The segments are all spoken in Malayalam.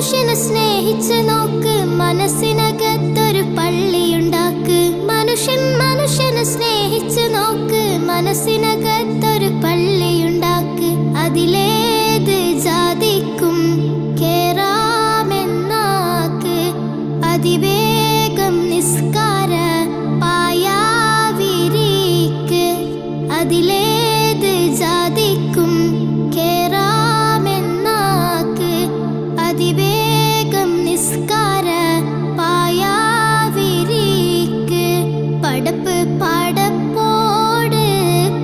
മനുഷ്യനെ സ്നേഹിച്ച് നോക്ക്, മനസ്സിനകത്തൊരു പള്ളിയുണ്ടാക്ക്. മനുഷ്യനെ സ്നേഹിച്ച് നോക്ക്, മനസ്സിനകത്തൊരു പള്ളിയുണ്ടാക്ക്. അതിലേത് ജാതിക്കും കേറാമെന്നാക്ക്. അതിവേഗം നിസ്കാര പായാവിരിക്ക്. അതിലേത് ജാതിക്കും കേറാമെന്നാക്ക്. അതിവേഗം നിസ്കാര പായാവിരിക്ക്. പടപ്പ് പടപ്പോട്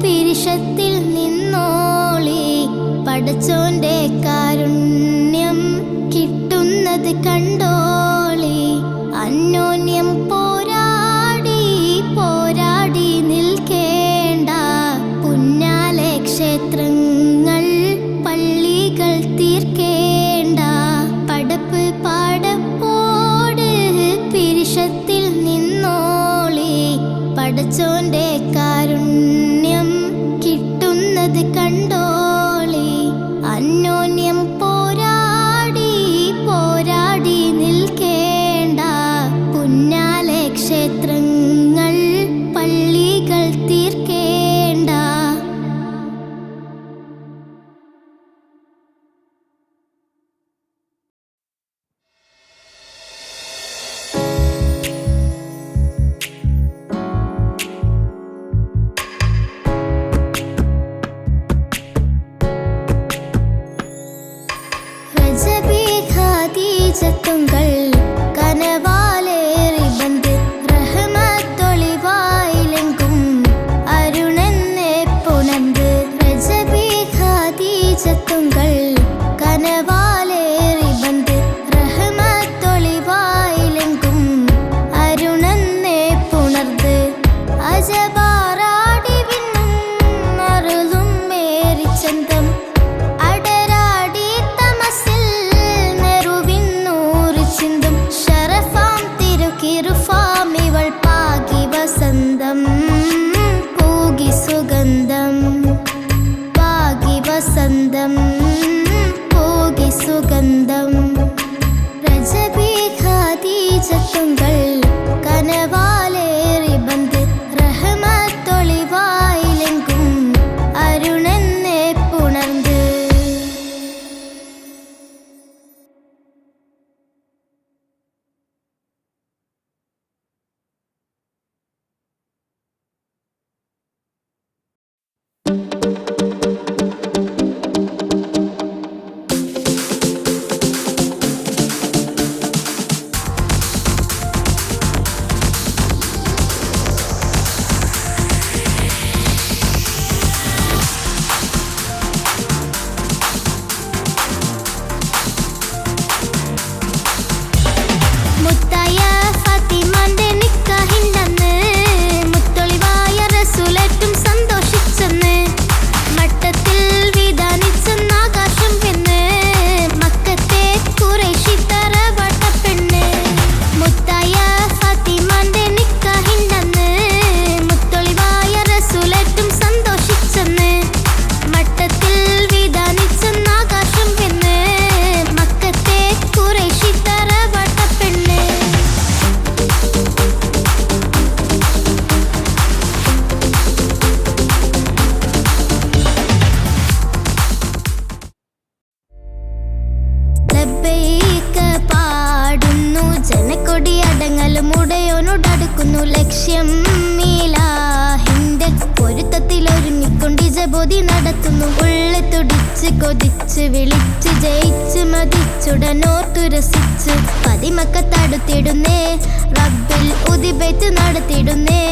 പിരിശത്തിൽ നിന്നോളി. പടച്ചോന്റെ കാരുണ്യം കിട്ടുന്നത് കണ്ടോളി. അന്യോന്യം പോരാടി പോരാടി നിൽക്കേണ്ട. പുന്നാലെ ക്ഷേത്രങ്ങൾ പള്ളികൾ തീർക്കേണ്ട. പടപ്പ് പടപ്പോട് പിരിശത്തിൽ നിന്നോളി. പടച്ചോന്റെ കാരുണ്യം കിട്ടുന്നത് കണ്ടോളി. അന്യോന്യം പോരാടി പോരാടി നിൽക്കേണ്ട. പുന്നാലെ ക്ഷേത്രങ്ങൾ പള്ളികൾ തീർക്കേണ്ട. രജബി ഖദീജത്തുങ്കൾ കനവാലേറി ബന്ദ്. റഹ്മത്തൊളിവായിലെങ്കും അരുണെന്നെ പുണർന്ന്. രജബി ഖദീജത്തുങ്കൾ കനവാലേറി ബന്ദ്. റഹ്മത്തൊളിവായിലെങ്കും അരുണെന്നെ പുണർന്ന്. അജബാറാടി വിണ്ണും അരുളും മേരിച്ചന്തം. അടരാടി തമസിൽ നെറുവിന്നൂറ് ചിന്തും. ശരഫാം തിരുക്കിറുഫാം ഇവൾ പാകി വസന്തം. പൂകി സുഗന്ധം പാകി വസന്തം. പൂകി സുഗന്ധം. രജബി ഖദീജത്തുങ്കൾ കനവാലേറി ബന്ദ്. റഹ്മത്തൊളിവായിലെങ്കും അരുണെന്നെ പുണർന്ന്. മുത്തായ ഫാത്തിമാന്റെ നിക്കാഹിൻ്റന്ന് മുത്തൊളിവായ റസൂലേറ്റും സന്തോഷിച്ചെന്ന്. മട്ടത്തിൽ വിധാനിച്ചെന്നാകാശം പെണ്ണ്. മക്കത്തെ ഖുറൈശി തറവാട്ടപ്പെണ്ണ്. മുത്തായ ഫാത്തിമാന്റെ നിക്കാഹിൻ്റന്ന് മുത്തൊളിവായ റസൂലേറ്റും സന്തോഷിച്ചെന്ന്. മട്ടത്തിൽ വിധാനിച്ചെന്നാകാശം പെണ്ണ്. മക്കത്തെ ഖുറൈശി തറവാട്ടപ്പെണ്ണ്. ലബ്ബൈക പാടുന്നു ജനക്കൊടി അടങ്ങലും ഉടയോനോടടുക്കുന്നു. ലക്ഷ്യം മീലാഹിന്റെ പൊരുത്തത്തിലൊരുങ്ങിക്കൊണ്ട് ജബോധി നടത്തുന്നു. ഉള്ളി തുടിച്ച് കൊതിച്ച് വിളിച്ച് ജയിച്ച് മതിച്ചുടനോർത്തു രസിച്ച്. പതിമക്കത്തടുത്തിടുന്നേ റബ്ബിൽ ഉദിബൈത്ത് നടത്തിടുന്നേ.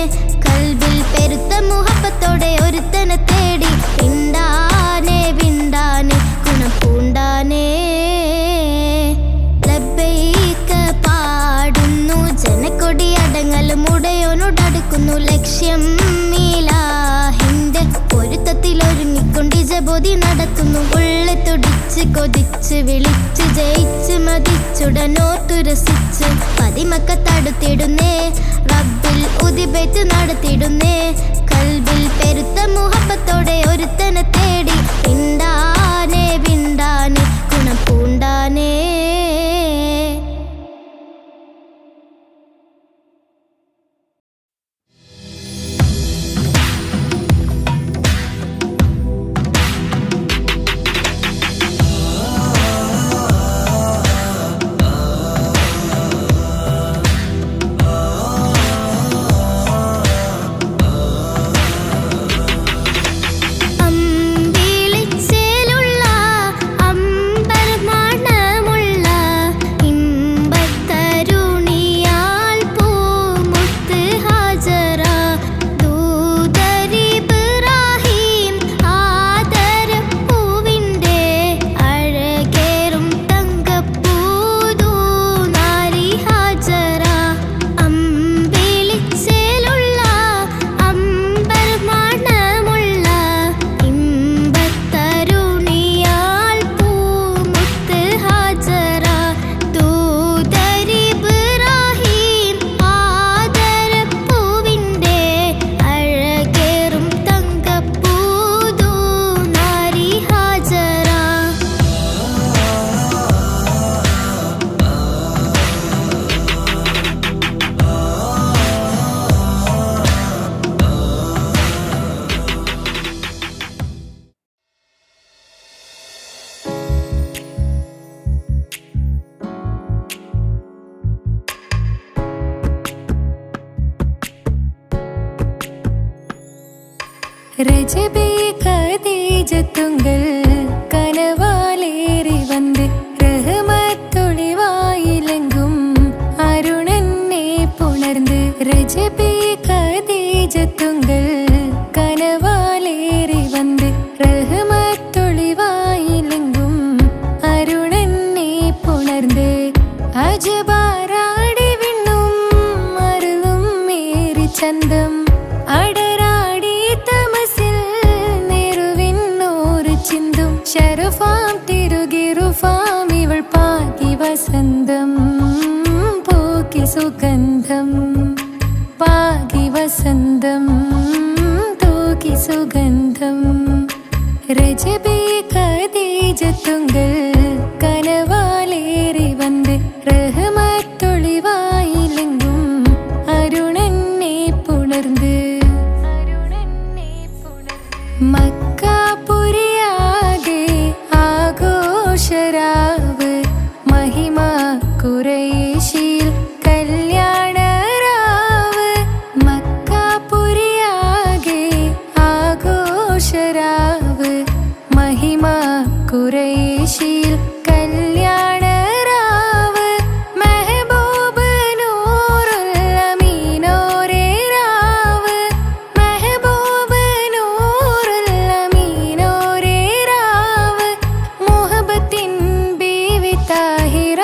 കൽബിൽ പെരുത്ത മുഹബത്തോടെ ഒരുത്തനെ തേടി. വിണ്ടാനെ വിണ്ടാനെ ഗുണം പൂണ്ടാനേ. ലബ്ബൈക പാടുന്നു ജനക്കൊടി അടങ്ങലും ഉടയോനോടടുക്കുന്നു. ലക്ഷ്യം മീലാഹിന്റെ പൊരുത്തത്തിലൊരുങ്ങിക്കൊണ്ട് ജബോധി നടത്തുന്നു. ഉള്ളി തുടിച്ച് കൊതിച്ച് വിളിച്ച് ജയിച്ച് മതിച്ചുടനോർത്തു രസിച്ച്. പതിമക്കത്തടുത്തിടുന്നേ റബ്ബിൽ ഉദിബൈത്ത് നടത്തിടുന്നേ. കൽബിൽ പെരുത്ത മുഹബത്തോടെ ഒരുത്തനെ തേടി. വിണ്ടാനെ വിണ്ടാനെ ഗുണം പൂണ്ടാനേ. രജബേ ഖദീജത്തുങ്കൾ കനവാലേറി വന്ന് റഹ്മത്തൊളിവായിലെങ്കും അരുണനെ പുണർന്ന് രജബേ ഖദീജത്തുങ്കൾ കനവാലേറി വന്ന് റഹ്മത്തൊളിവായിലെങ്കും അരുണനെ പുണർന്ന് അജബാരാടി വിണ്ണും അരുളും മേറി ചന്തം അടരാടി തമസിൽ നെറുവിന്നോറ് ചിന്തും ശരഫാം തിരുകിറുഫാം ഇവൾ പാകി വസന്തം പൂക്കി സുഗന്ധം പാകി വസന്തം തൂക്കി സുഗന്ധം രജബേ ഖദീജത്തുങ്കൾ കനവാലേറി വന്ന് റഹ്മത്തൊളിവായിലെങ്കും അരുണനെ പുണർന്ന് മക്കാപുരിയാകെ ആഘോഷരാവ് മഹിമ ഖുറൈശിൽ കല്യാണരാവ് മക്കാപുരിയാകെ ആഘോഷരാവ് മഹിമ ഖുറൈശിൽ കല്യാണരാവ് മെഹബൂബ് നൂറുൽ അമീനോരേ രാവ് മെഹബൂബ് നൂറുൽ അമീനോരേ രാവ് മുഹബത്തിൻ ബീവി താഹിറ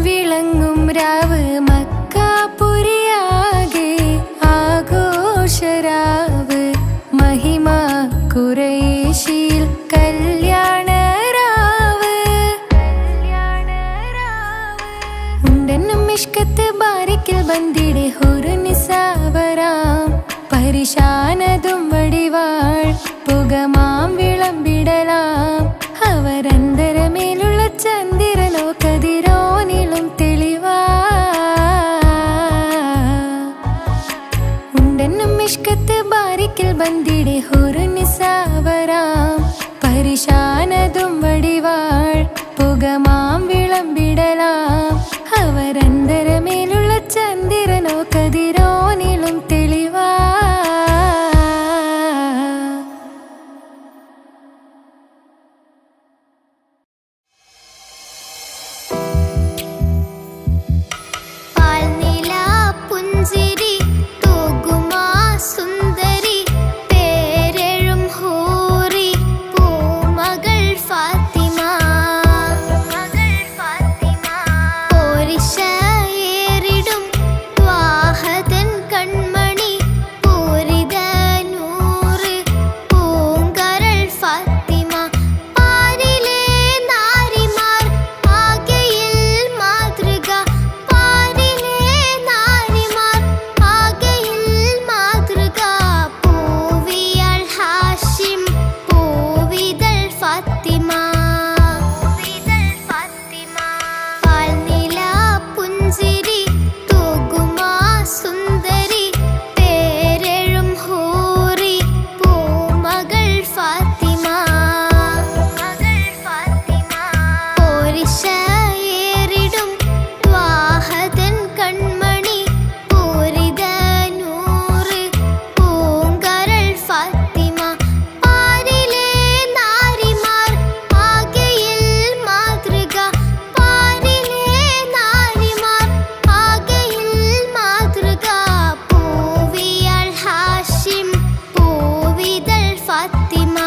വിളങ്ങും രാവ് മക്കാപുരിയാകെ ആഘോഷരാവ് മഹിമ ഖുറൈശിൽ കല്യാണരാവ് ഉണ്ടെന്നും ഇഷ്കത്ത് ബാരിക്കിൽ ബന്ദിടെ ഹുറുനിസാവരാം പരിശാനതും വടിവാൾ പുകമാം വിളമ്പിടലാം അവരന്തരമേലുള്ള ചന്ദ്രനോ കതിരോനിലും തെളിവാ ഉണ്ടെന്നും ഇഷ്കത്ത് ബാരിക്കിൽ ബന്ദിടെ ഹുറുനിസാവരാം പരിശാനതും വടിവാൾ പുകമാം വിളമ്പിടലാം അവരന്തരമേലുള്ള ചന്ദ്രനോ കതിരോനിലും തെളിവാ പാൽനില പുഞ്ചിരി തൂകുമാ സുന്ദരി പേരെഴും ഹൂറി പൂമകൾ ഫാത്തിമ പോരിശയേറിടും ത്വാഹതൻ കൺമണി പൂരിത നൂറ് പൂങ്കരൾ ഫാത്തിമ പാരിലെ നാരിമാർ ആകെയിൽ മാതൃക പാരിലെ നാരിമാർ ആകെയിൽ മാതൃക പൂവിയാൾ ഹാഷിം പൂവിതൾ ഫാത്തിമ പാൽനില പുഞ്ചിരി തൂകുമാ സുന്ദരി പേരെഴും ഹൂറി പൂമകൾ ഫാത്തിമ പോരിശയേറിടും ത്വാഹതൻ കൺമണി പൂരിത നൂറ് പൂങ്കരൾ ഫാത്തിമ പാരിലെ നാരിമാർ ആകെയിൽ മാതൃക പാരിലെ നാരിമാർ ആകെയിൽ മാതൃക പൂവിയാൾ ഹാഷിം പൂവിതൾ ഫാത്തിമ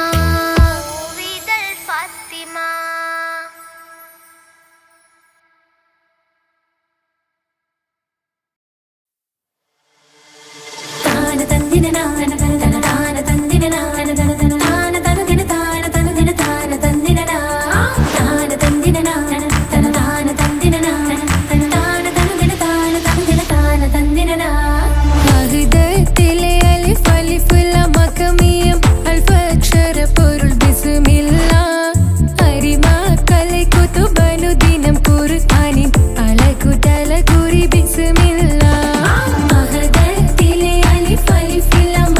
താന തന്ദിന നാന തന തന താന തന്ദിന നാന തന തന താന തനദിന താന തനദിന താന തന്ദിന നാ താന തന്ദിന നാന തന താന തന്ദിന നാന തന താന തനദിന താന തനദിന താന തന്ദിന നാ മഹ്ദത്തിലെ അലിഫ് അലിഫ് ലം മഖമിയം അൽഫ് അക്ഷര പൊരുൾ ബിസ്മില്ലാ അരിമാക്കലെ കുതുബനുദിനം ഖുർആനിൻ അലകുതല കുറി ബിസ്മില്ലാ മഹ്ദത്തിലെ അലിഫ് അലിഫ് ലം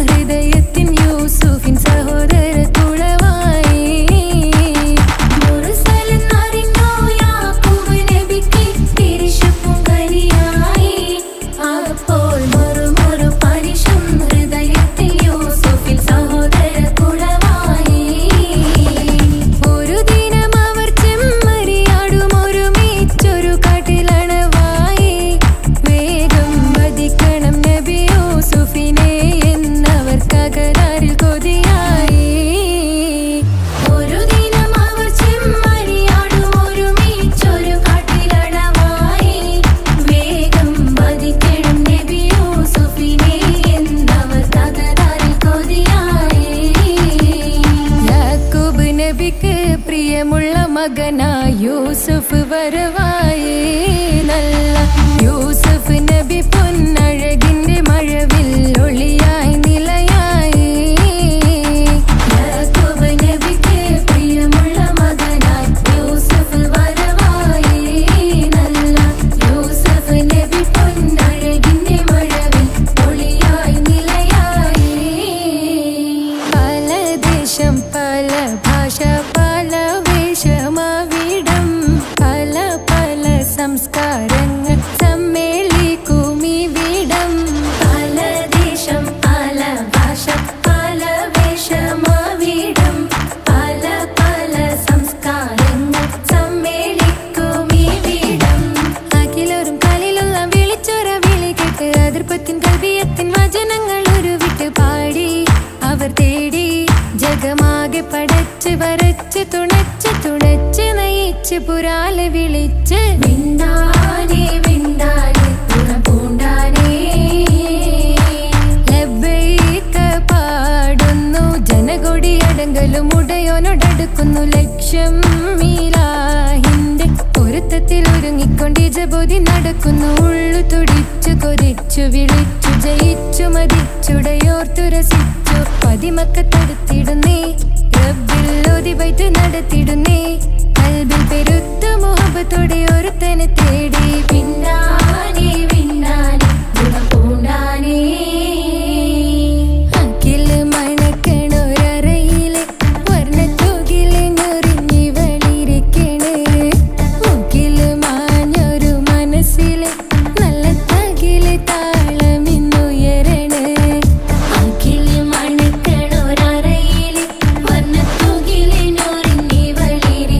ഹൃദയത്തിൻ യൂസുഫിൻ സഹോദര കുളവായി മുർസലെന്നറിഞ്ഞോ യാക്കൂബ് നബിക്ക് തിരിശപ്പും കരിയായി അപ്പോൾ മറുമൊരു പലിശം ഹൃദയത്തിൽ യൂസുഫിൻ സഹോദര കുളവായി ഒരു ദിനം അവർ ചെമ്മരിയാടും ഒരുമിച്ചൊരു കാട്ടിലണവായി വേഗം വധിക്കണം നബി യൂസുഫിനെ എന്നവർ കകരാറിൽ കൊതിയായി ഒരു ദിനം അവർ ചെമ്മരിയാടും ഒരുമിച്ചൊരു കാട്ടിലണവായി വേഗം വധിക്കണം നബി യൂസുഫിനെ എന്നവർ കകരാറിൽ കൊതിയായി യാക്കൂബ് നബിക്ക് പ്രിയമുള്ള മകനായ യൂസുഫ് വരവായി നല്ല യൂസുഫ് നബി പൊന്നഴകിന്റെ മഴവിൽ ഒളിയായി നിലയായി യാക്കൂബ് നബിക്ക് പ്രിയമുള്ള മകനായ യൂസുഫ് വരവായി നല്ല യൂസുഫ് നബി പൊന്നഴകിന്റെ മഴവിൽ ഒളിയായി നിലയായി പല ദേശം പല ഭാഷ പല വേഷമാവിടം പല പല സംസ്കാരങ്ങൾ സമ്മേളിക്കുമിവിടം പല ദേശം പല ഭാഷ പല വേഷമാവിടം പല പല സംസ്കാരങ്ങൾ സമ്മേളിക്കുമിവിടം അഖിലോരും കാലിലുള്ള വിളിച്ചൊര വിളി കേട്ട് അതിർപ്പത്തിൻ കൽവിയത്തിൻ വചനങ്ങൾ ഉരുവിട്ട് പാടി അവർ തേടി ജഗമാകെ പടച്ച് വരച്ച് തുണച്ച് തുണച്ച് നയിച്ച് പുരാലെ വിളിച്ച് വിണ്ടാനേ വിണ്ടാനേ പൂണ്ടാനേ ലബ്ബൈക പാടുന്നു ജനകൊടിയടങ്കലും ഉടയോനോടടുക്കുന്നു ലക്ഷ്യം മീലാഹിന്റെ പൊരുത്തത്തിൽ ഒരുങ്ങിക്കൊണ്ട് ജബോധി നടക്കുന്നു ഉള്ളു തുടിച്ചു കൊതിച്ചു വിളിച്ചു ജയിച്ചു മതിച്ചുടയോർത്തു രസിച്ചു പതിമക്കത്തടുത്തിടുന്നേ റബ്ബിൽ ഓതിവൈത്ത് നടത്തിടുന്നേ കൽബിൽ പെരുത്ത മുഹബത്തോടെ ഒരുത്തനെ തേടി പിന്നാനേ പിന്നാനേ പൂണ്ടാനേ അഖില് മണക്കണൊരറയിലെ വർണ്ണത്തൂകില് ഞൊറിഞ്ഞി വളിരിക്കണ് മുക്കില് മാഞ്ഞൊരു മനസ്സിലെ നല്ല തകില് താളമിന്നുയരണ അഖില് മണക്കണൊരറയിലെ വർണ്ണത്തൂകില് ഞൊറിഞ്ഞി വളിരിക്കണ്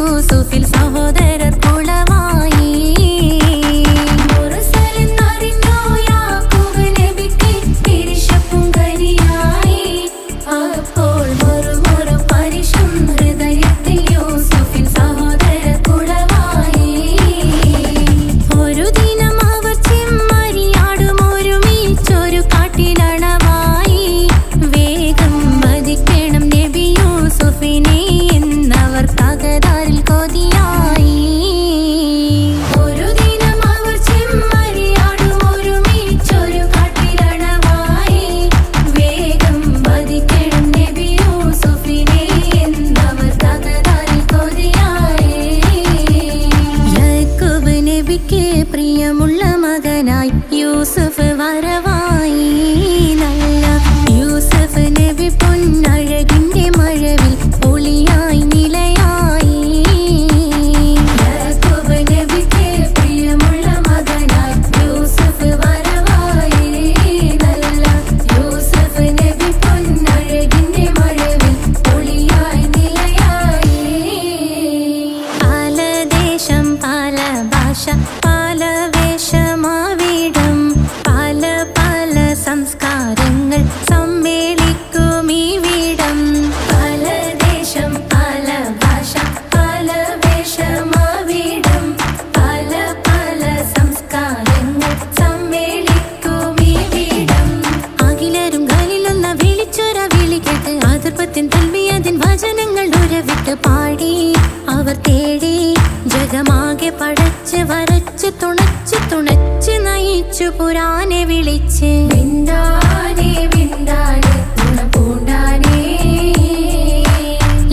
യൂസുഫിൽ സഹോദരർ കുളമായി. മുർസലെന്നറിഞ്ഞോ യാക്കൂബ് നബിക്ക് തിരിശപ്പും കരിയായി. അപ്പോൾ മുറുമുറു പരിശും ഹൃദയത്തിൽ യൂസുഫിൽ സഹോദരർ കുളമായി. ഒരു ദിനം അവർ ചെമ്മരിയാടും ഒരുമിച്ചൊരു കാട്ടിലണവായി. വേഗം വധിക്കണം നബി യൂസുഫിനെ എന്നവർ തകരാറിൽ കൊതിയായി. ഒരു ദിനം അവർ ചെമ്മരിയാടും ഒരുമിച്ചൊരു കാട്ടിലണവായി. വേഗം വധിക്കണം നബി യൂസുഫിനെ എന്നവർ തകരാറിൽ കൊതിയായി. യാക്കൂബ് നബിക്ക് പ്രിയമുള്ള മകനായി യൂസുഫ് വരവായി. നല്ല യൂസുഫ് നബി പൊന്നഴകിന്റെ മഴവിൽ ഒളിയായി നിലയായി. യാക്കൂബ് നബിക്ക് പ്രിയമുള്ള മകനായി യൂസുഫ് വരവായി. നല്ല യൂസുഫ് നബി പൊന്നഴകിന്റെ മഴവിൽ ഒളിയായി നിലയായി. പല ദേശം പല ഭാഷ പല വേഷമാവിടം പല പല സംസ്കാരങ്ങൾ സമ്മേളിക്കും ഇവിടം. പല ദേശം പല ഭാഷ പല വേഷമാവിടം പല പല സംസ്കാരങ്ങൾ സമ്മേളിക്കും ഇവിടം. അഖിലരും ഖലിലൊന്ന വിളിച്ചൊര വിളി കേട്ട് അതിർപ്പത്തിൻ തൽവിയതിൻ വചനങ്ങൾ ഉരവിട്ട് പാടി. അവർ തേടി ജഗമാകെ പടച്ച് വരച്ച് തുണച്ച് തുണച്ച് നയിച്ചു പുരാനെ വിളിച്ച്. വിണ്ടാനെ വിണ്ടാനെ ഗുണപൂണ്ടാനെ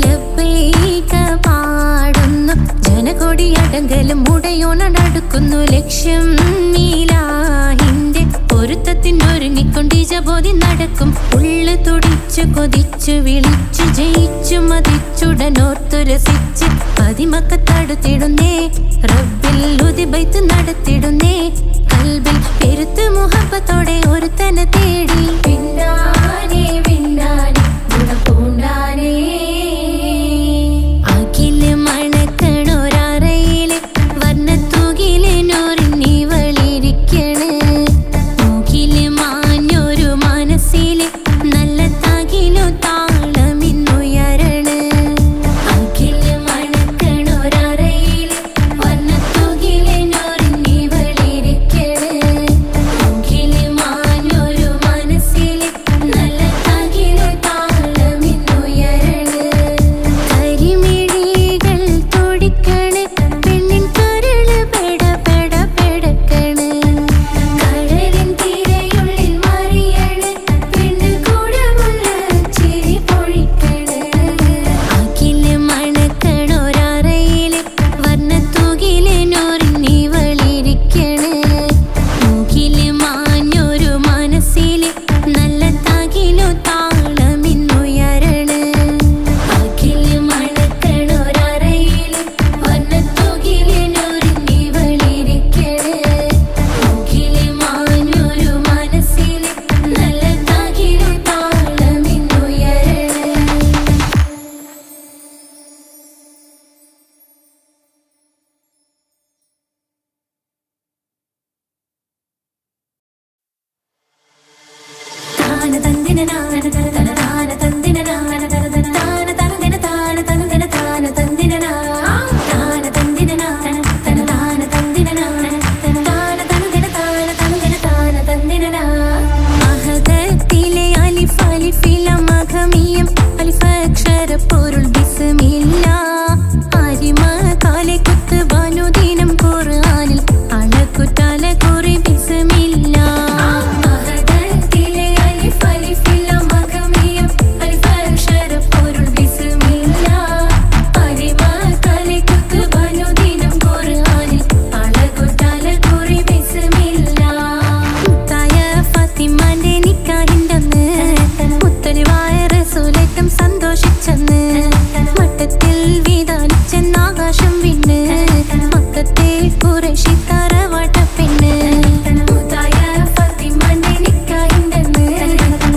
ലബ്ബൈക പാടുന്നു ജനകൊടിയടങ്കലും മുടയോണടുക്കുന്നു. ലക്ഷ്യം മീലാഹിന്റെ പൊരുത്തത്തിനൊരുങ്ങിക്കൊണ്ട് ജബോധി നടക്കും. ഉള്ളു തുടിച്ചു കൊതിച്ചു വിളിച്ചു ജയിച്ചു മതിച്ചുടനോർത്തു രസിച്ച് പതിമക്കത്തടുത്തിടുന്നേ. റബ്ബിൽ ഉദിബൈത്ത് നടത്തിടുന്നേ. കൽബിൽ പെരുത്ത് മുഹബത്തോടെ ഒരുത്തനെ തേടി. വിണ്ടാനെ വിണ്ടാനെ ഗുണപൂണ്ടാനെ അഖില് മണക്കണൊരറയില് വർണ്ണത്തൂകില് നൂറിനിവളിരിക്കണ്. മൂക്കില് മാഞ്ഞൊരു മനസ്സില് നല്ല തകിലു താളമിന്നുയരണ്. അഖില് മണക്കണൊരറയില് വർണ്ണത്തൂകില് നൂറിനിവളിരിക്കണ്. മൂക്കില് മാഞ്ഞൊരു മനസ്സില് നല്ല തകിലു താളമിന്നുയരണ്. കരിമിഴികൾ തുടിക്കണ് പെണ്ണിൻ കരള് പെട പെട പെടക്കണ്. കടലിൻ തിരയുള്ളിൽ മറിയണ് പെണ്ണ് കൂടമുള്ള ചിരി പൊഴിക്കണ്. അഖില് മണക്കണൊരറയില് വർണ്ണത്തൂകില് നൂറിനിവളിരിക്കണ്. മൂക്കില് മാഞ്ഞൊരു മനസ്സില് നല്ല തകിലു താളമിന്നുയരണ്. അഖില് മണക്കണൊരറയില് വർണ്ണത്തൂകില് നൂറിനിവളിരിക്കണ്. മൂക്കില് മാഞ്ഞൊരു മനസ്സില് നല്ല തകിലു താളമിന്നുയരണ്. താന തന്ദിന നാന തന തന താന തന്ദിന നാന തന തന താന തന്ദിന താന തന്ദിന താന തന്ദിന നാ. താന തന്ദിന നാന തന താന തന്ദിന നാന തന താന തന്ദിന താന തന്ദിന താന തന്ദിന നാ. അഹദത്തിലെ അലിഫ് അലിഫില മഖമിയം അലിഫക്ഷര പൊരുൾ ബിസ്മില്ല. അരിമ കാലെ കുത്ത് വനുദിനം ഖുർആനിൽ അളക്കുതല കുറി ബിസ്മില്ല. അഹദത്തിലെ അലിഫ് അലിഫില മഖമിയം അലിഫക്ഷര പൊരുൾ ബിസ്മില്ല. അരിമ കാലെ കുത്ത് വനുദിനം ഖുർആനിൽ അളക്കുതല കുറി ബിസ്മില്ല. മുത്തായ ഫാത്തിമാന്റെ നിക്കാഹിന്റന്ന് മുത്തലിവായ റസൂലേറ്റം സന്തോഷിച്ചെന്ന്. മട്ടത്തിൽ വീതാലിച്ചെന്നാകാശം വിണ്ണ് മക്കത്തെ ഖുറൈശി തറവാട്ട പെണ്ണ്. മുത്തായ ഫാത്തിമാന്റെ നിക്കാഹിന്റന്ന്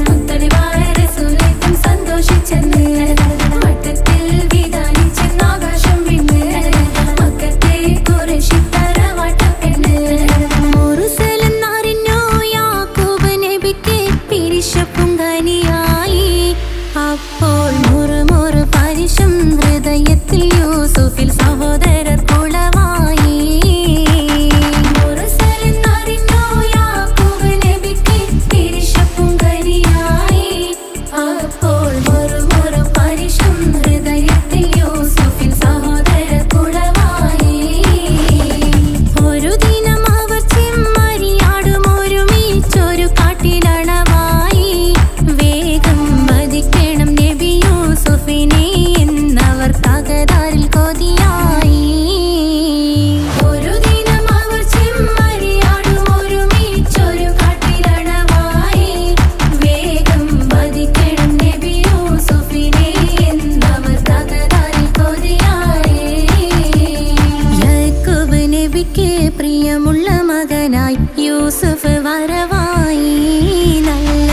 മുത്തലിവായ റസൂലേറ്റം സന്തോഷിച്ചെന്ന്. മട്ടത്തിൽ വീതാലിച്ചെന്നാകാശം വിണ്ണ് നബിക്ക് പ്രിയമുള്ള മകനായി യൂസുഫ് വരവായി. നല്ല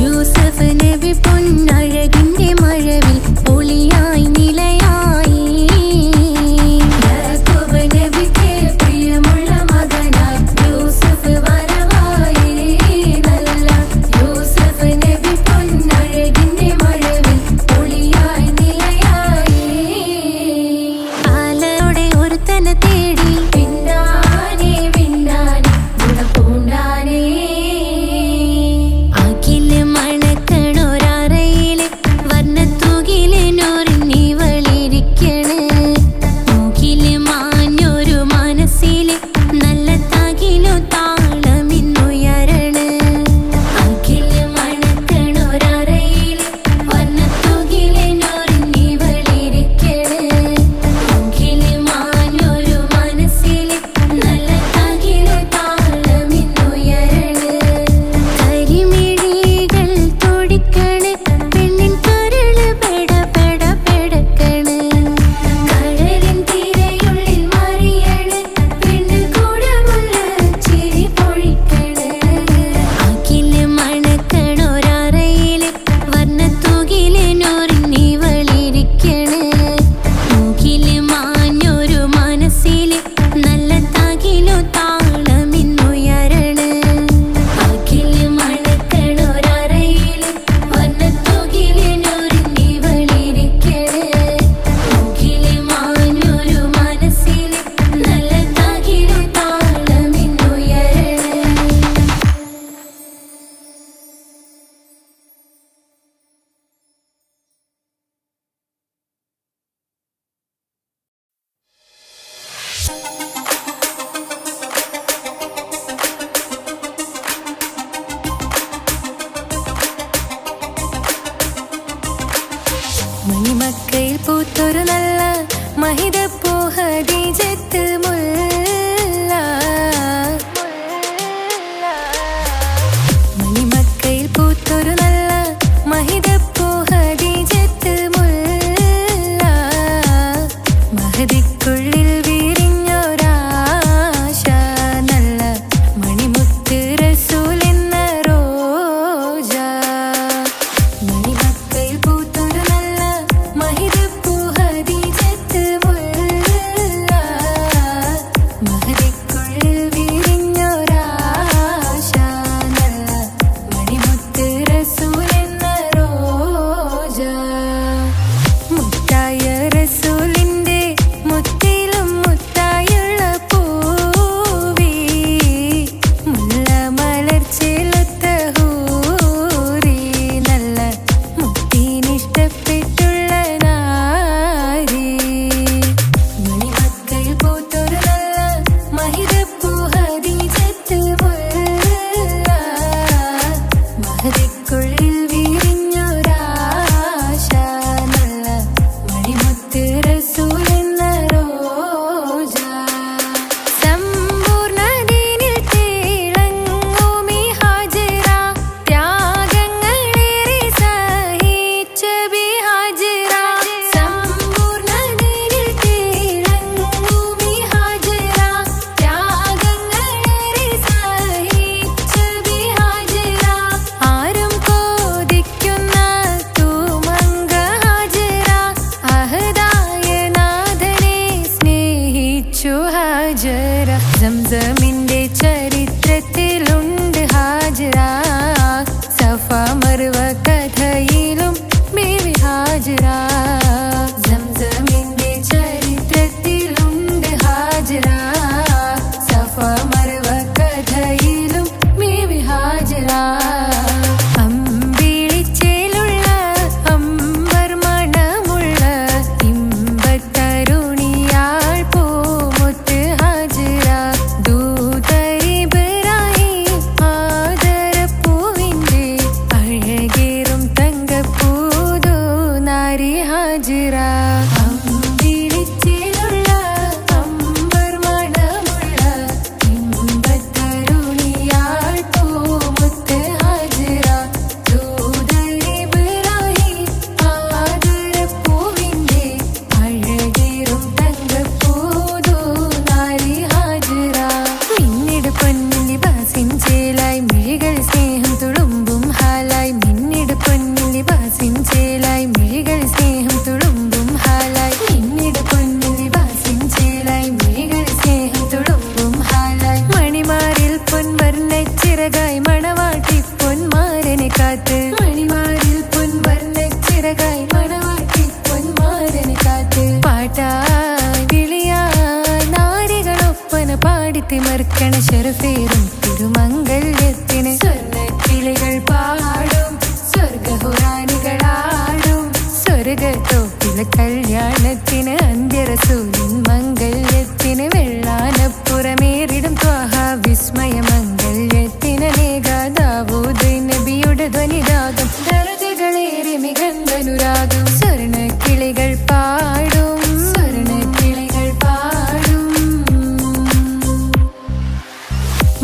യൂസുഫ് നബി പൊന്നഴകിന്റെ മഴവിൽ ഒളിയായി നിലയായി. യാക്കൂബ് നബിക്ക് പ്രിയമുള്ള മകനായി യൂസുഫ് വരവായി. നല്ല യൂസുഫ് നബി പൊന്നഴകിന്റെ മഴവിൽ ഒളിയായി നിലയായി. ആലയുടെ ഒരുത്തനെ തേടി പിന്നാനെ പിന്നാനെ ഗുണപൂണ്ടാനേ. അഖില് മണക്കണൊരറയില് വർണ്ണത്തൂകിലിനൊറിഞ്ഞിവളിരിക്കണ്. മൂക്കില് മാഞ്ഞൊരു മനസ്സില് നല്ല തകിലു താളമിന്നുയരണ്. അഖില് മണക്കണൊരറയില് വർണ്ണത്തൂകിലിനൊറിഞ്ഞിവളിരിക്കണ്. മൂക്കില് മാഞ്ഞൊരു മനസ്സില് നല്ല തകിലു താളമിന്നുയരണ്. കരിമിഴികൾ തുടിക്കണ്, പെണ്ണിൻ കരള് പെട പെട പെടക്കണ്. കടലിൻ തിരയുള്ളിൽ മറിയണ്, പെണ്ണ് കൂടമുള്ള ചിരി പൊഴിക്കണ്. അഖില് മണക്കണൊരറയില് വർണ്ണത്തൂകിലിനൊറിഞ്ഞിവളിരിക്കണ്. മൂക്കില് മാഞ്ഞൊരു മനസ്സില് നല്ല തകിലു താളമിന്നുയരണ്. അഖില് മണക്കണൊരറയില് വർണ്ണത്തൂകിലിനൊറിഞ്ഞിവളിരിക്കണ്. മൂക്കില് മാഞ്ഞൊരു മനസ്സില് നല്ല തകിലു താളമിന്നുയരണ്. മണിമക്കയിൽ പൂത്തൊരു നല്ല മഹിതപ്പൂ ഖദീജത്ത് മുല്ല. മണിമക്കയിൽ പൂത്തൊരു നല്ല മഹിതപ്പൂ ഖദീജത്ത് മുല്ല. മഹദിക്കുള്ളിൽ വിരിഞ്ഞൊരാശ നല്ല മണിമുത്ത് റസൂൽ എന്ന റോജ. മണിമക്കയിൽ പൂത്തൊരു നല്ല മഹിതപ്പൂ ഖദീജത്ത് മുല്ല. മഹദിക്കുള്ളിൽ വിരിഞ്ഞൊരാശ നല്ല മണിമുത്ത് റസൂൽ എന്ന റോജ. മുത്തായ റസൂലിന്റെ മുത്തിലും മുത്തായുള്ള പൂവി. മുല്ല മലർച്ചെലുത്ത ഹൂറി നല്ല മുത്തിനിഷ്ടപ്പെട്ടുള്ള നാരി. മണിമക്കയിൽ പൂത്തൊരു നല്ല മഹിതപ്പൂ ഖദീജത്ത് മുല്ല. മഹദിക്കുള്ളിൽ വിരിഞ്ഞൊരാശ നല്ല മണിമുത്ത് റസൂൽ എന്ന റോജ. സമ്പൂർണ്ണ ദീനിൽ തിളങ്ങുമി ഹാജറ. ത്യാഗങ്ങളേറെ സഹിച്ച ബി ഹാജറ. സമ്പൂർണ്ണ ദീനിൽ തിളങ്ങുമി ഹാജറ. ത്യാഗങ്ങളേറെ സഹിച്ച ബി ഹാജറ. ആരും കോതിക്കുന്ന തൂമങ്ക ഹാജറ. അഹദായ നാഥനെ സ്നേഹിച്ചു ഹാജറ. സംസമിന്റെ ചരിത്രത്തിലുണ്ട് ഹാജറ. സഫ മർവ കഥയിലും ബീവി ഹാജറ. സംസമിന്റെ ചരിത്രത്തിലുണ്ട് ഹാജറ. സഫ മർവ കഥയിലും ബീവി ഹാജറ. അമ്പിളിച്ചേലുള്ള അമ്പർ മണമുള്ള ഇമ്പത്തരുണിയാൾ പൂമുത്ത് ഹാജറ. ദൂതരിബ് പാടിത്തിമർക്കണ ശരഫേറും തിരുമംഗല്യത്തിന് സ്വർണ്ണക്കിളികൾ പാടും സ്വർഗഹുറാനികളാടും സ്വർഗത്തോപ്പിലെ കല്യാണത്തിന് അന്ത്യറസൂലിൻ മംഗല്യത്തിന് വെള്ളാനപ്പുറമേറിടും ത്വാഹ വിസ്മയ മംഗല്യത്തിന് ദാവൂദ് നബിയുടെ ധ്വനിരാഗം ദരജകളേറെ മികന്തനുരാഗം സ്വർണ്ണക്കിളികൾ പാടും സ്വർണ്ണക്കിളികൾ പാടും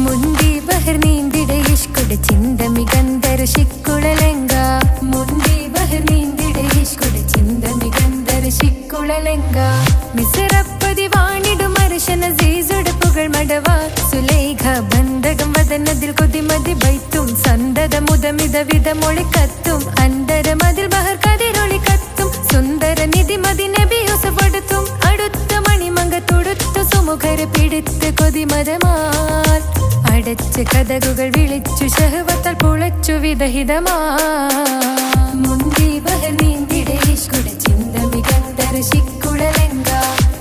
മുന്തി ബഹർ നീന്തിട ഇഷ്കുട ചിന്ത മികന്തര ശിക്കുളലങ്ക മുന്തി ബഹർ നീന്തിട ഇഷ്കുട ചിന്ത മികന്തര ശിക്കുളലങ്ക മിസറപ്പതി വാണിടും അർശന സീസുട പുകൾ മടവ സുലൈഖ ബന്ധകം വദനതിൽ കൊതിമതി ബൈത്തും സന്തത മുതമിത വിധമൊളി കത്തും അന്തരമതിൽ ബഹർ കതിരൊളി കത്തും സുന്ദര നിധി മതി നബി യൂസഫെടുത്തും അടുത്ത മണിമങ്ക തൊടുത്തു സുമുഖരെ പിടിത്ത് കൊതിമതമാൽ അടച്ച കഥകുകൾ വിളിച്ചു ശഹവത്താൽ പുളച്ചു വിദഹിതമാ മുന്തി ബഹർ നീന്തിട ഇഷ്കുട ചിന്ത മികന്തര ശിക്കുളലങ്ക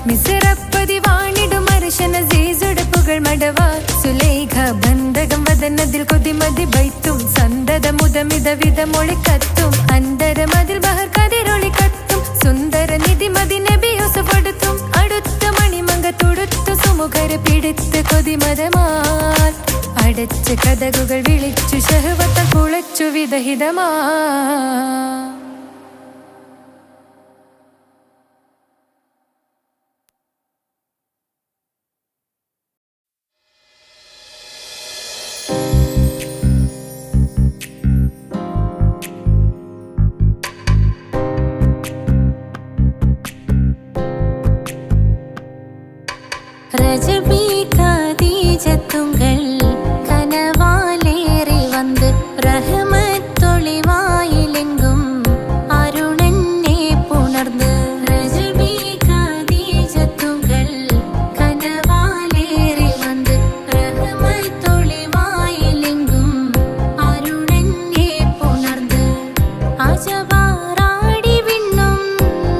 മിസറപ്പതി വാണിടും അർശന സീസുട പുകൾ മടവ സുലൈഖ ബന്ധകം വദനതിൽ കൊതിമതി ബൈത്തും സന്തത മുതമിത വിധമൊളി കത്തും അന്തരമതിൽ ബഹർ കതിരൊളി കത്തും സുന്ദര നിധി മതി നബി യൂസഫെടുത്തും അടുത്ത മണിമങ്ക തൊടുത്തു സുമുഖരെ പിടിത്ത് കൊതിമതമാൽ അടച്ച കഥകുകൾ വിളിച്ചു ശഹവത്താൽ പുളച്ചു വിദഹിതമാ ரஜபி கதீஜத்துங்கள் கனவாலேறி வந்து ரஹமத்தொளிவாயிலெங்கும் அருணன்னே புணர்ந்து ரஜபி கதீஜத்துங்கள் கனவாலேறி வந்து ரஹமத்தொளிவாயிலெங்கும் அருணன்னே புணர்ந்து അജവാറാടി വിണ്ണും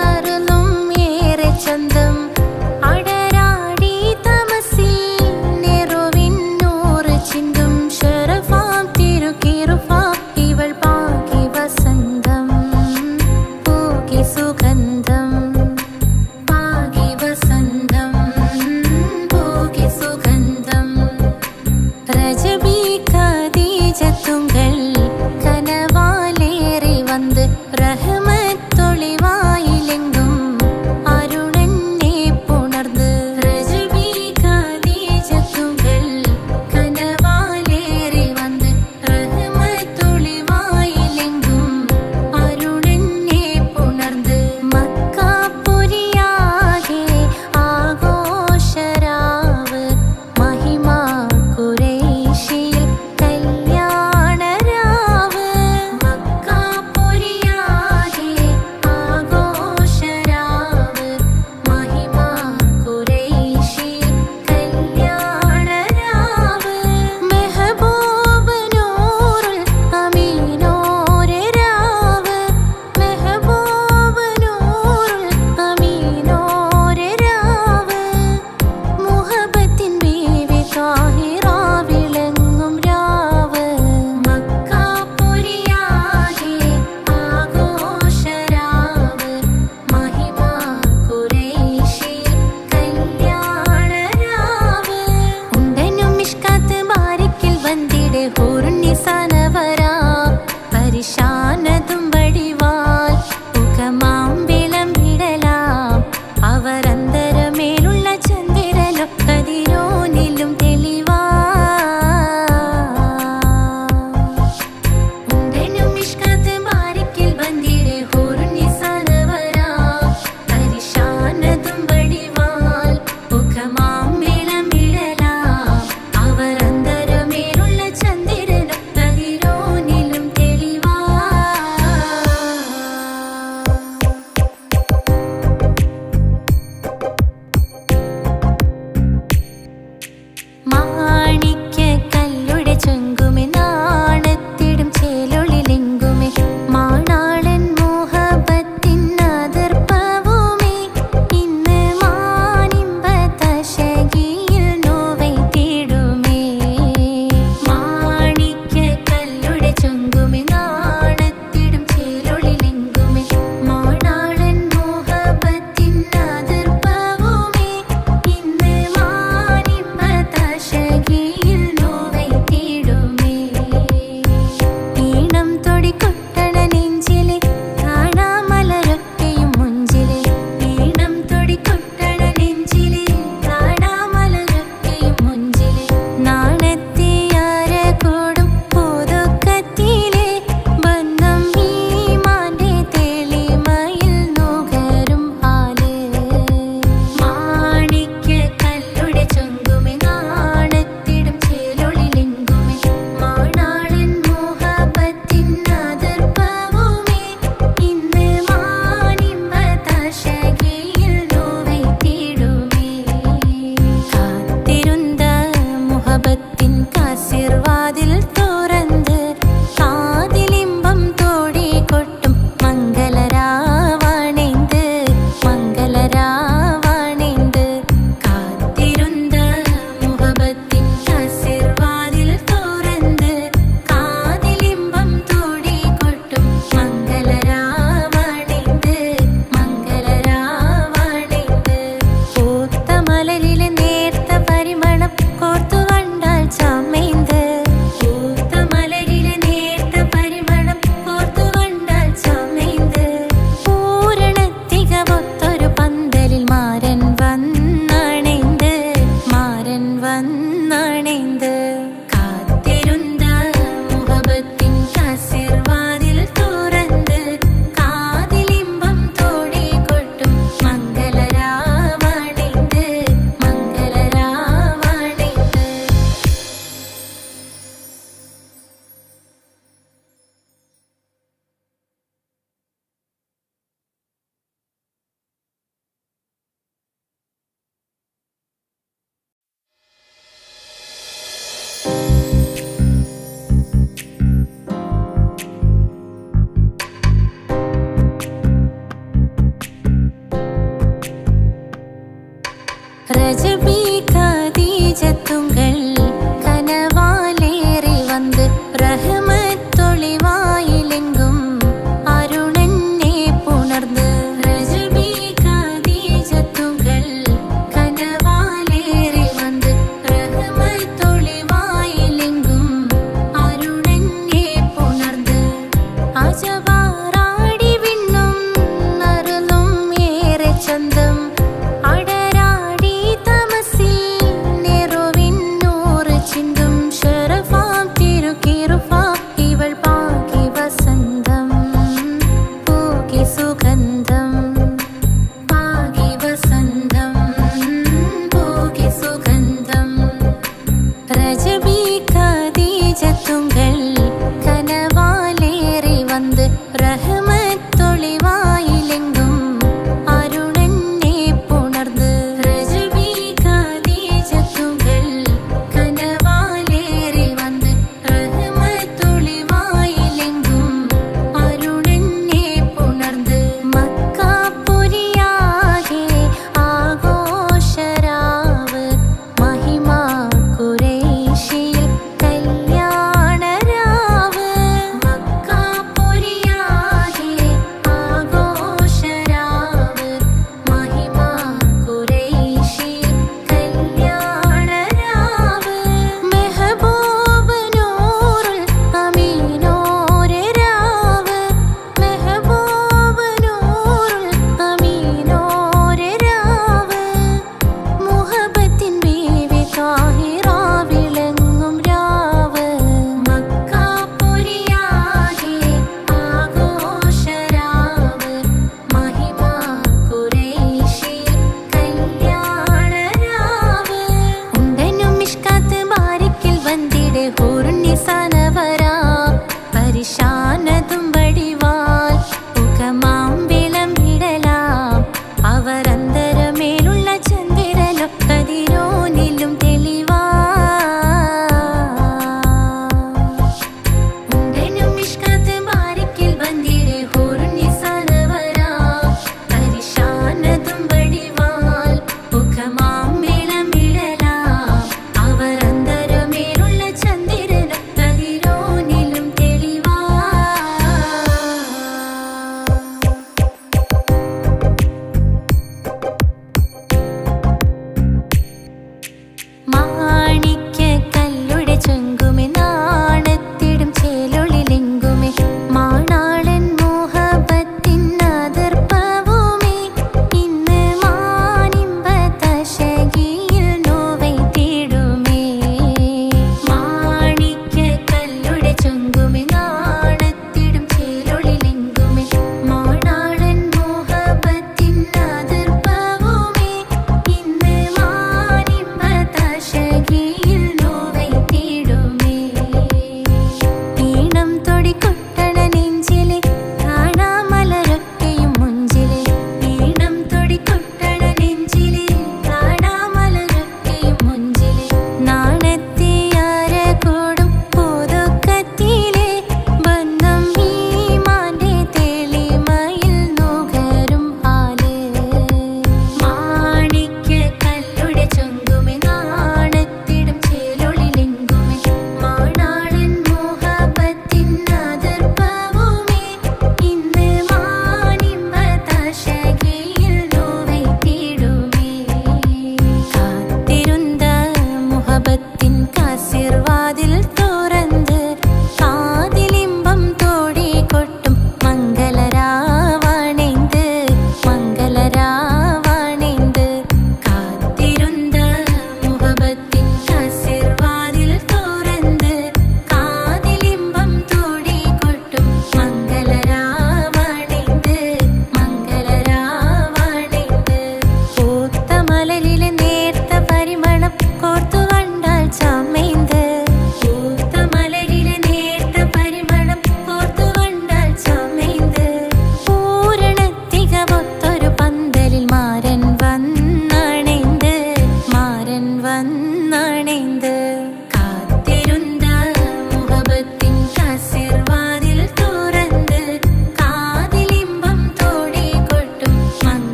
നറുന്നും ഏറെ ചന്തം അടരാടി തമസിൽ നെറുവിന്നൂർ രജബി ഖദീജത്തുങ്കൾ കനവാലേറി വന്ന് റഹ്മത്തൊളിവായിലെങ്കും അരുണനെ പുണർന്ന് രജബി ഖദീജത്തുങ്കൾ കനവാലേറി വന്ന് റഹ്മത്തൊളിവായിലെങ്കും അരുണനെ പുണർന്ന് അജവാറാടി വിണ്ണും നറുലും ഏറെ ചന്തം അടരാടി തമസിൽ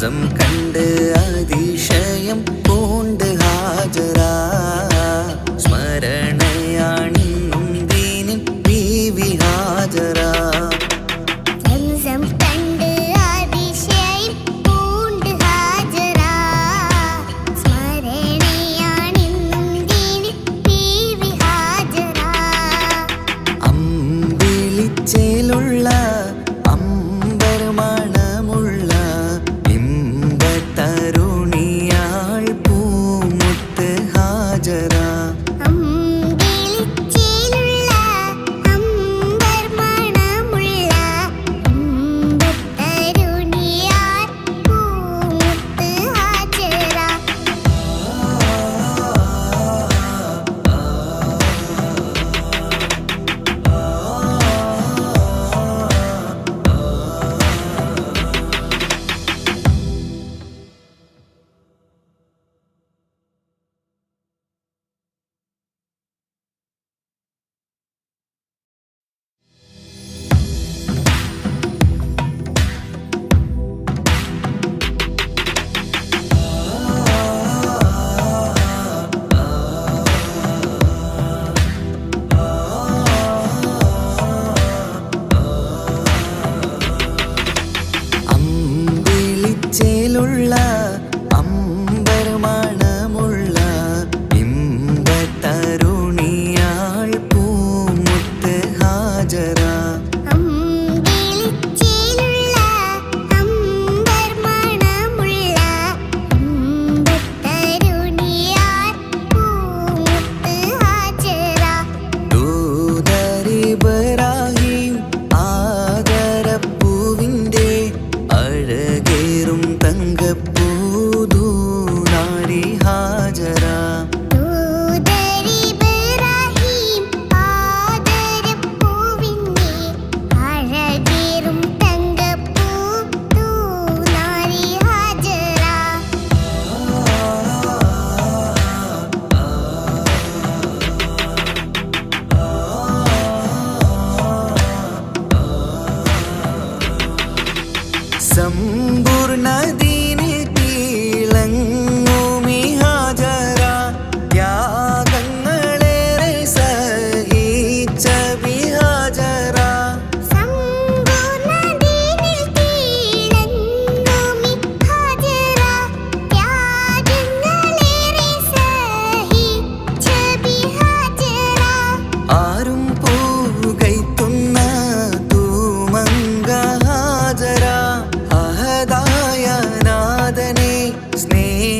സംസം കണ്ട് അതിശയം പൂണ്ട് ഹാജറ സ്മരണയാണിന്നും ദീനിൻ ബീവി ഹാജറ സംസം കണ്ട് അതിശയം പൂണ്ട് ഹാജറ സ്മരണയാണിന്നും ദീനിൻ ബീവി ഹാജറ അമ്പിളിച്ചേലുള്ള അമ്പർമണമുള്ള ഇമ്പത്തരുണിയാൾ പൂമുത്ത് ഹാജറ അമ്പിളിച്ചേലുള്ള അമ്പർമണമുള്ള ഇമ്പത്തരുണിയാൾ പൂമുത്ത് ഹാജറ അമ്പിളിച്ചേലുള്ള അമ്പർമണമുള്ള ഇമ്പത്തരുണിയാൾ പൂമുത്ത് ഹാജറ അമ്പിളിച്ചേലുള്ള അമ്പർമണമുള്ള ഇമ്പത്തരുണിയാൾ പൂമുത്ത് ഹാജറ ദൂതരിബ്രാഹിം ആദരപ്പൂവിൻ്റെ അഴകേറും തങ്കപ്പൂതൂനാരി ഹാജറ ദൂതരിബ്രാഹിം ആദരപ്പൂവിൻ്റെ അഴകേറും തങ്കപ്പൂ തൂനാരി ഹാജറ സമ്പൂർണ്ണ ദീനിൽ തിളങ്ങുമി ഹാജറ ത്യാഗങ്ങളേറെ സഹിച്ച ബിഹാജറ സമ്പൂർണ്ണ ദീനിൽ തിളങ്ങുമി ഹാജറ ത്യാഗങ്ങളേറെ സഹിച്ച ബിഹാജറ ആരും പൂകൈത്തുന്ന തൂമങ്ക ഹാജറ അഹദായ നാഥനെ സ്നേഹിച്ച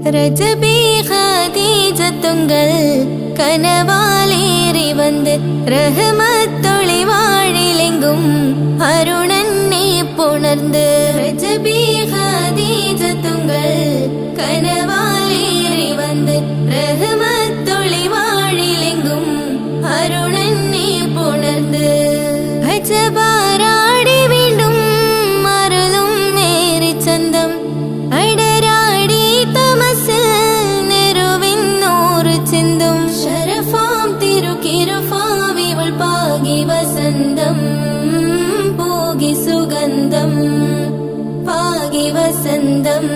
ரஜபி ஹதீஜத்துங்கள் கனவாலேறி வந்து ரஹமத்தொளி வாழிலெங்கும் அருணன்னே புணர்ந்து ரஜபி ஹதீஜத்துங்கள் கனவாலேறி வந்து ரஹமத்தொளி வாழிலெங்கும் அருணன்னே புணர்ந்து அஜபாராடி വീണ്ടും മറലും നേരി ചന്തം അടരാടി തമസിൽ നെരുവിന്നോറ് ചിന്തും ശരഫാം തിരുക്കിരുഫാവിവൾ പാകി വസന്തം പോകി സുഗന്ധം പാകി വസന്തം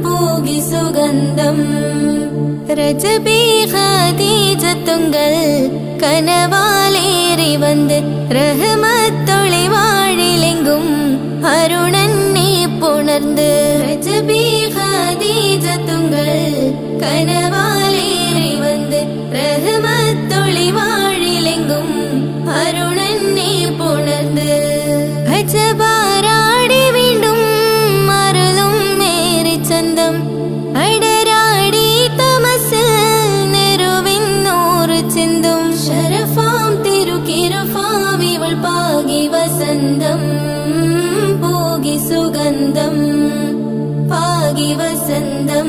പോകി സുഗന്ധം രജബി ഖദീജത്തുങ്ങൾ കനവാലേറി വന്ന് റഹ്മത്തൊളി വാഴിലെങ്കും അരുണന്നെ പുണർന്ന് രജബി ഖദീജത്തുങ്ങൾ കനവാലേറി വന്ന് റഹ്മത്തൊളി വാഴിലെങ്കും അരുണന്നെ പുണർന്ന് അജബാരാടി വീണ്ടും മറലും നേരി ചന്തം അടരാടി തമസിൽ നെരുവിന്നോറ് ചിന്തും ശരഫാം തിരുക്കിരുഫാവിവൾ പാകി വസന്തം പോകി സുഗന്ധം പാകി വസന്തം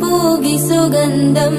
പോകി സുഗന്ധം